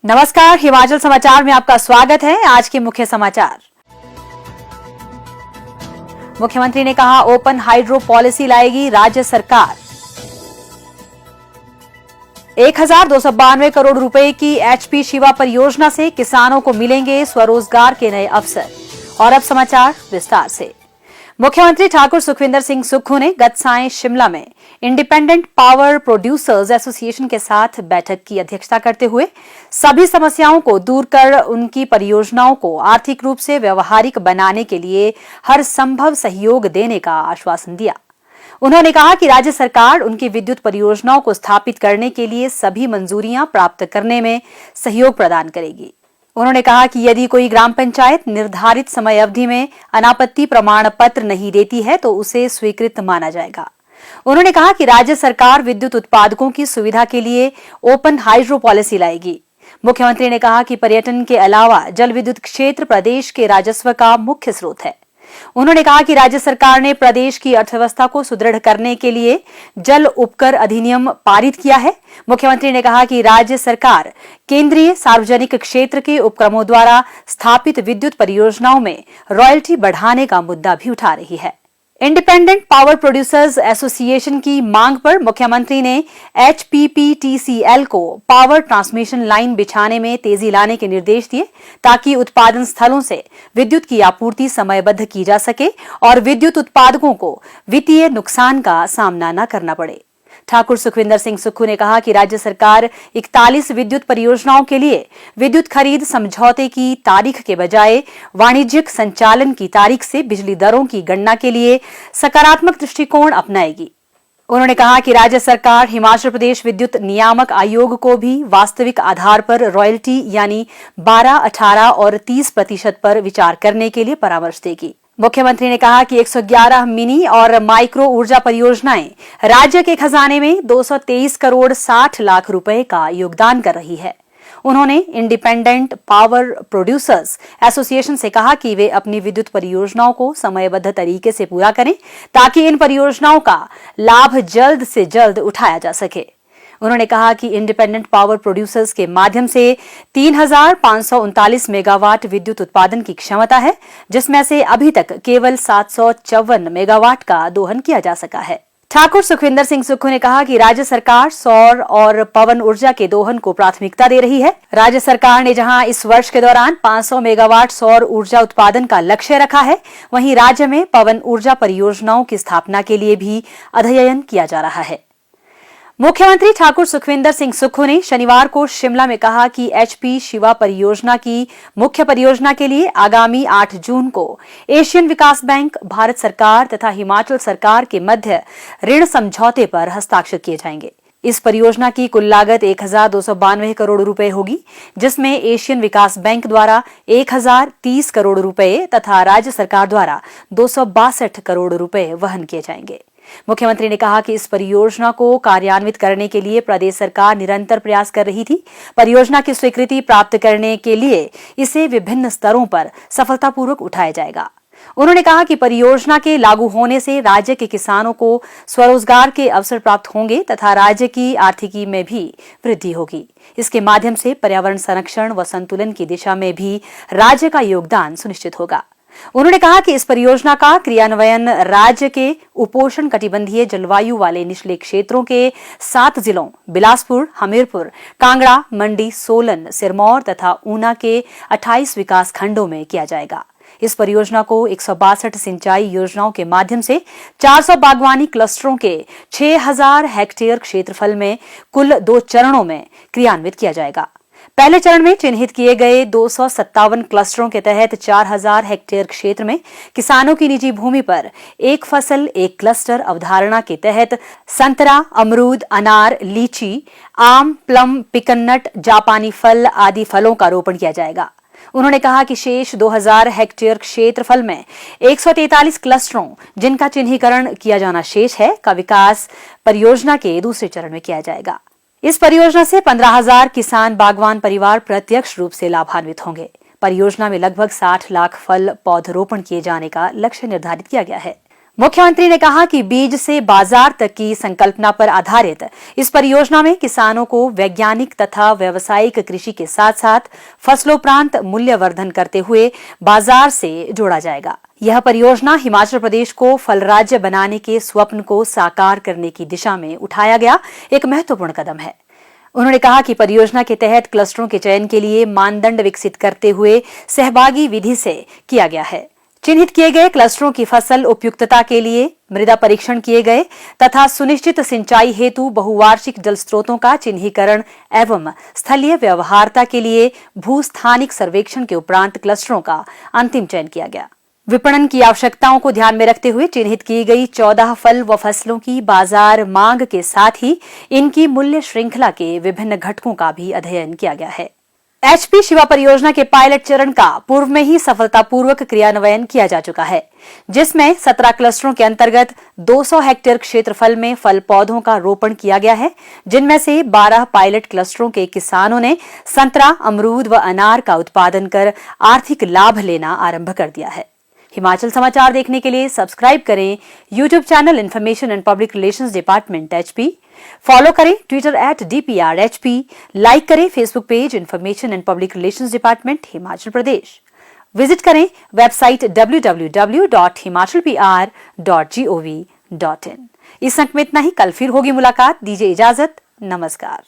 नमस्कार, हिमाचल समाचार में आपका स्वागत है। आज के मुख्य समाचार। मुख्यमंत्री ने कहा, ओपन हाइड्रो पॉलिसी लाएगी राज्य सरकार। 1292 करोड़ रुपए की एचपी शिवा परियोजना से किसानों को मिलेंगे स्वरोजगार के नए अवसर। और अब समाचार विस्तार से। मुख्यमंत्री ठाकुर सुखविंदर सिंह सुक्खू ने गत सायं शिमला में इंडिपेंडेंट पावर प्रोड्यूसर्स एसोसिएशन के साथ बैठक की अध्यक्षता करते हुए सभी समस्याओं को दूर कर उनकी परियोजनाओं को आर्थिक रूप से व्यवहारिक बनाने के लिए हर संभव सहयोग देने का आश्वासन दिया। उन्होंने कहा कि राज्य सरकार उनकी विद्युत परियोजनाओं को स्थापित करने के लिए सभी मंजूरियां प्राप्त करने में सहयोग प्रदान करेगी। उन्होंने कहा कि यदि कोई ग्राम पंचायत निर्धारित समय अवधि में अनापत्ति प्रमाण पत्र नहीं देती है तो उसे स्वीकृत माना जाएगा। उन्होंने कहा कि राज्य सरकार विद्युत उत्पादकों की सुविधा के लिए ओपन हाइड्रो पॉलिसी लाएगी। मुख्यमंत्री ने कहा कि पर्यटन के अलावा जल विद्युत क्षेत्र प्रदेश के राजस्व का मुख्य स्रोत है। उन्होंने कहा कि राज्य सरकार ने प्रदेश की अर्थव्यवस्था को सुदृढ़ करने के लिए जल उपकर अधिनियम पारित किया है। मुख्यमंत्री ने कहा कि राज्य सरकार केंद्रीय सार्वजनिक क्षेत्र के उपक्रमों द्वारा स्थापित विद्युत परियोजनाओं में रॉयल्टी बढ़ाने का मुद्दा भी उठा रही है। इंडिपेंडेंट पावर प्रोड्यूसर्स एसोसिएशन की मांग पर मुख्यमंत्री ने एचपीपीटीसीएल को पावर ट्रांसमिशन लाइन बिछाने में तेजी लाने के निर्देश दिए ताकि उत्पादन स्थलों से विद्युत की आपूर्ति समयबद्ध की जा सके और विद्युत उत्पादकों को वित्तीय नुकसान का सामना न करना पड़े। ठाकुर सुखविंदर सिंह सुक्खू ने कहा कि राज्य सरकार 41 विद्युत परियोजनाओं के लिए विद्युत खरीद समझौते की तारीख के बजाय वाणिज्यिक संचालन की तारीख से बिजली दरों की गणना के लिए सकारात्मक दृष्टिकोण अपनाएगी। उन्होंने कहा कि राज्य सरकार हिमाचल प्रदेश विद्युत नियामक आयोग को भी वास्तविक आधार पर रॉयल्टी यानी 12, 18 और 30% पर विचार करने के लिए परामर्श देगी। मुख्यमंत्री ने कहा कि 111 मिनी और माइक्रो ऊर्जा परियोजनाएं राज्य के खजाने में 223 करोड़ 60 लाख रुपए का योगदान कर रही है। उन्होंने इंडिपेंडेंट पावर प्रोड्यूसर्स एसोसिएशन से कहा कि वे अपनी विद्युत परियोजनाओं को समयबद्ध तरीके से पूरा करें ताकि इन परियोजनाओं का लाभ जल्द से जल्द उठाया जा सके। उन्होंने कहा कि इंडिपेंडेंट पावर प्रोड्यूसर्स के माध्यम से 3539 मेगावाट विद्युत उत्पादन की क्षमता है, जिसमें से अभी तक केवल 754 मेगावाट का दोहन किया जा सका है। ठाकुर सुखविंदर सिंह सुक्खू ने कहा कि राज्य सरकार सौर और पवन ऊर्जा के दोहन को प्राथमिकता दे रही है। राज्य सरकार ने जहां इस वर्ष के दौरान 500 मेगावाट सौर ऊर्जा उत्पादन का लक्ष्य रखा है, वहीं राज्य में पवन ऊर्जा परियोजनाओं की स्थापना के लिए भी अध्ययन किया जा रहा है। मुख्यमंत्री ठाकुर सुखविंदर सिंह सुक्खू ने शनिवार को शिमला में कहा कि एचपी शिवा परियोजना की मुख्य परियोजना के लिए आगामी 8 जून को एशियन विकास बैंक, भारत सरकार तथा हिमाचल सरकार के मध्य ऋण समझौते पर हस्ताक्षर किए जाएंगे। इस परियोजना की कुल लागत 1292 करोड़ रुपए होगी, जिसमें एशियन विकास बैंक द्वारा 1030 करोड़ रुपए तथा राज्य सरकार द्वारा 262 करोड़ रुपए वहन किए जाएंगे। मुख्यमंत्री ने कहा कि इस परियोजना को कार्यान्वित करने के लिए प्रदेश सरकार निरंतर प्रयास कर रही थी। परियोजना की स्वीकृति प्राप्त करने के लिए इसे विभिन्न स्तरों पर सफलतापूर्वक उठाया जाएगा। उन्होंने कहा कि परियोजना के लागू होने से राज्य के किसानों को स्वरोजगार के अवसर प्राप्त होंगे तथा राज्य की आर्थिकी में भी वृद्धि होगी। इसके माध्यम से पर्यावरण संरक्षण व संतुलन की दिशा में भी राज्य का योगदान सुनिश्चित होगा। उन्होंने कहा कि इस परियोजना का क्रियान्वयन राज्य के उपोष्ण कटिबंधीय जलवायु वाले निचले क्षेत्रों के 7 जिलों बिलासपुर, हमीरपुर, कांगड़ा, मंडी, सोलन, सिरमौर तथा ऊना के 28 विकास खंडों में किया जाएगा। इस परियोजना को 162 सिंचाई योजनाओं के माध्यम से 400 बागवानी क्लस्टरों के 6000 हेक्टेयर क्षेत्रफल में कुल 2 चरणों में क्रियान्वित किया जाएगा। पहले चरण में चिन्हित किए गए 257 क्लस्टरों के तहत 4000 हेक्टेयर क्षेत्र में किसानों की निजी भूमि पर एक फसल एक क्लस्टर अवधारणा के तहत संतरा, अमरूद, अनार, लीची, आम, प्लम, पिकन्नट, जापानी फल आदि फलों का रोपण किया जाएगा। उन्होंने कहा कि शेष 2000 हेक्टेयर क्षेत्रफल में 143 क्लस्टरों, जिनका चिन्हीकरण किया जाना शेष है, का विकास परियोजना के दूसरे चरण में किया जाएगा। इस परियोजना से 15,000 किसान बागवान परिवार प्रत्यक्ष रूप से लाभान्वित होंगे। परियोजना में लगभग 60 लाख फल पौधरोपण किए जाने का लक्ष्य निर्धारित किया गया है। मुख्यमंत्री ने कहा कि बीज से बाजार तक की संकल्पना पर आधारित इस परियोजना में किसानों को वैज्ञानिक तथा व्यावसायिक कृषि के साथ साथ फसलोपरांत मूल्यवर्धन करते हुए बाजार से जोड़ा जाएगा। यह परियोजना हिमाचल प्रदेश को फल राज्य बनाने के स्वप्न को साकार करने की दिशा में उठाया गया एक महत्वपूर्ण कदम है। उन्होंने कहा कि परियोजना के तहत क्लस्टरों के चयन के लिए मानदंड विकसित करते हुए सहभागी विधि से किया गया है। चिन्हित किए गए क्लस्टरों की फसल उपयुक्तता के लिए मृदा परीक्षण किए गए तथा सुनिश्चित सिंचाई हेतु बहुवार्षिक जल स्रोतों का चिन्हीकरण एवं स्थलीय व्यवहार्यता के लिए भूस्थानिक सर्वेक्षण के उपरांत क्लस्टरों का अंतिम चयन किया गया। विपणन की आवश्यकताओं को ध्यान में रखते हुए चिन्हित की गई 14 फल व फसलों की बाजार मांग के साथ ही इनकी मूल्य श्रृंखला के विभिन्न घटकों का भी अध्ययन किया गया है। एचपी शिवा परियोजना के पायलट चरण का पूर्व में ही सफलतापूर्वक क्रियान्वयन किया जा चुका है, जिसमें 17 क्लस्टरों के अंतर्गत 200 हेक्टेयर क्षेत्रफल में फल पौधों का रोपण किया गया है, जिनमें से 12 पायलट क्लस्टरों के किसानों ने संतरा, अमरूद व अनार का उत्पादन कर आर्थिक लाभ लेना आरंभ कर दिया है। हिमाचल समाचार देखने के लिए सब्सक्राइब करें YouTube channel information and public relations department HP, follow करें ट्विटर @DPRHP, लाइक करें Facebook page information and public relations department Himachal Pradesh, visit करें वेबसाइट www.himachalpr.gov.in। इस अंक में इतना ही। कल फिर होगी मुलाकात। दीजिए इजाजत। नमस्कार।